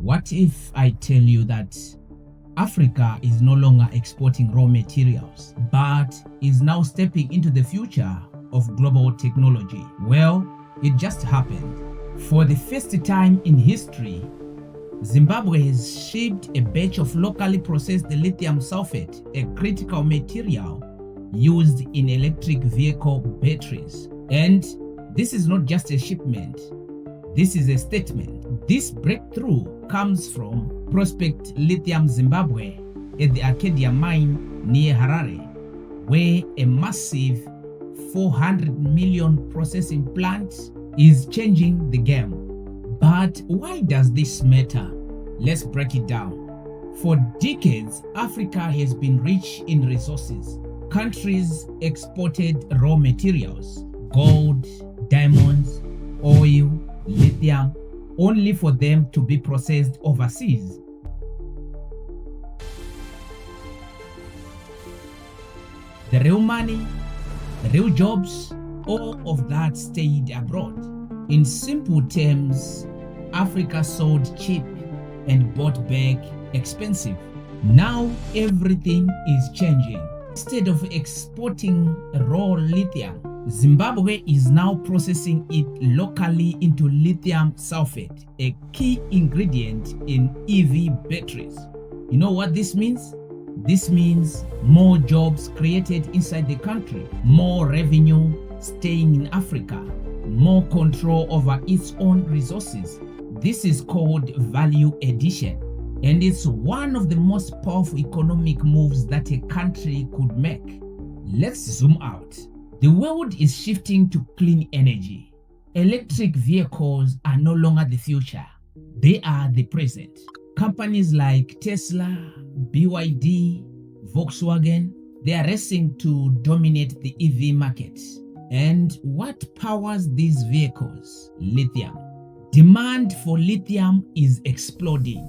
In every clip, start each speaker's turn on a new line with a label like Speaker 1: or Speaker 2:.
Speaker 1: What if I tell you that Africa is no longer exporting raw materials, but is now stepping into the future of global technology? Well, it just happened. For the first time in history, Zimbabwe has shipped a batch of locally processed lithium sulfate, a critical material used in electric vehicle batteries. And this is not just a shipment, this is a statement. This breakthrough comes from Prospect Lithium Zimbabwe at the Arcadia mine near Harare, where a massive 400 million processing plant is changing the game. But why does this matter? Let's break it down. For decades, Africa has been rich in resources. Countries exported raw materials, gold, diamonds, oil, lithium, only for them to be processed overseas. The real money, the real jobs, all of that stayed abroad. In simple terms, Africa sold cheap and bought back expensive. Now everything is changing. Instead of exporting raw lithium, Zimbabwe is now processing it locally into lithium sulfate, a key ingredient in EV batteries. You know what this means? This means more jobs created inside the country, more revenue staying in Africa, more control over its own resources. This is called value addition, and it's one of the most powerful economic moves that a country could make. Let's zoom out. The world is shifting to clean energy. Electric vehicles are no longer the future, they are the present. Companies like Tesla, BYD, Volkswagen, they are racing to dominate the EV market. And what powers these vehicles? Lithium. Demand for lithium is exploding,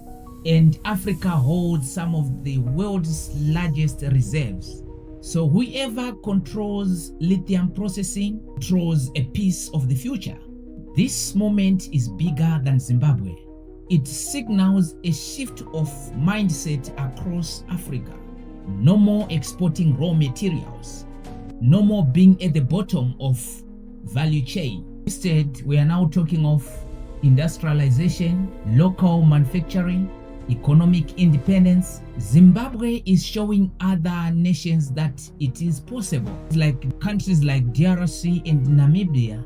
Speaker 1: and Africa holds some of the world's largest reserves. So whoever controls lithium processing controls a piece of the future. This moment is bigger than Zimbabwe. It signals a shift of mindset across Africa. No more exporting raw materials. No more being at the bottom of value chain. Instead, we are now talking of industrialization, local manufacturing, economic independence. Zimbabwe is showing other nations that it is possible. Like countries like DRC and Namibia,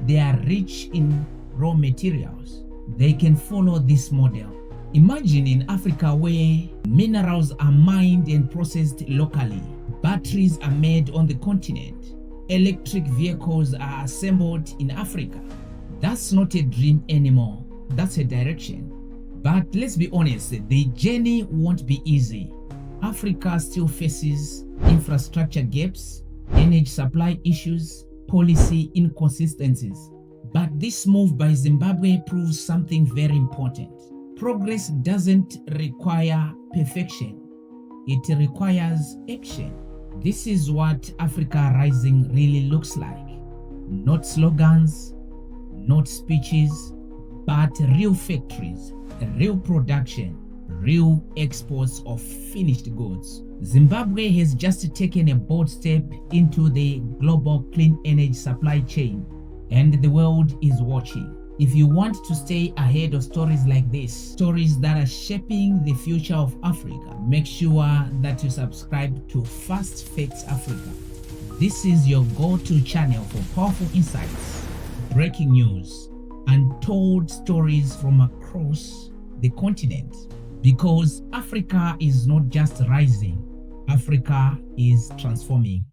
Speaker 1: they are rich in raw materials. They can follow this model. Imagine in Africa where minerals are mined and processed locally, batteries are made on the continent, electric vehicles are assembled in Africa. That's not a dream anymore, that's a direction. But let's be honest, the journey won't be easy. Africa still faces infrastructure gaps, energy supply issues, policy inconsistencies. But this move by Zimbabwe proves something very important. Progress doesn't require perfection, it requires action. This is what Africa Rising really looks like. Not slogans, not speeches, but real factories, real production, real exports of finished goods. Zimbabwe has just taken a bold step into the global clean energy supply chain, and the world is watching. If you want to stay ahead of stories like this, stories that are shaping the future of Africa, make sure that you subscribe to Fast Facts Africa. This is your go-to channel for powerful insights, breaking news, untold stories from across the continent. Because Africa is not just rising, Africa is transforming.